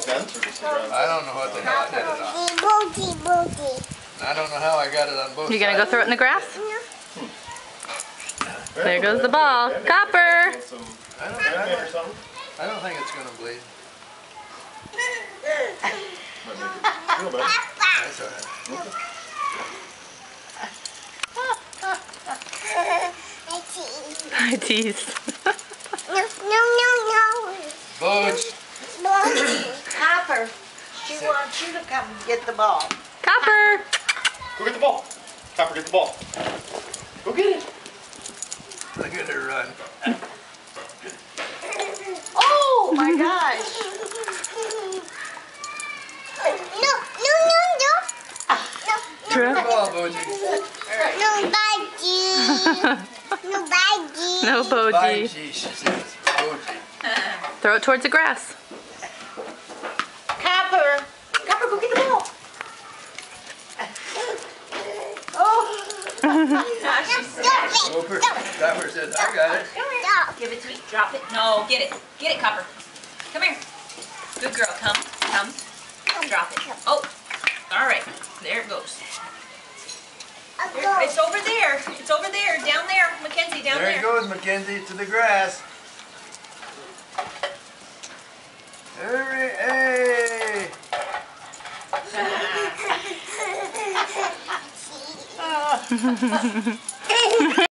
fence or just the ground? I don't know what the hell I did it on. I don't know how I got it on both sides. You gonna go throw it in the grass? There goes the ball. Copper! I don't think it's gonna bleed. That's all right. I tease. Boots. Copper, she wants you to come get the ball. Copper! Go get the ball. Copper, get the ball. Go get it. Look at her run. Oh my gosh. True. Good ball, Boogie. No Bye, Boji. she says. Boogie. Throw it towards the grass. Copper, Copper, go get the ball. Oh. Copper said, I got it. Give it to me. Drop it. No, get it. Get it, Copper. Come here. Good girl. Come. Come. Drop it. Oh. All right. There it goes. It's over there. It's over there. Down there. Mackenzie, down There there. it goes, Mackenzie, to the grass. Hurry, hey! Ah.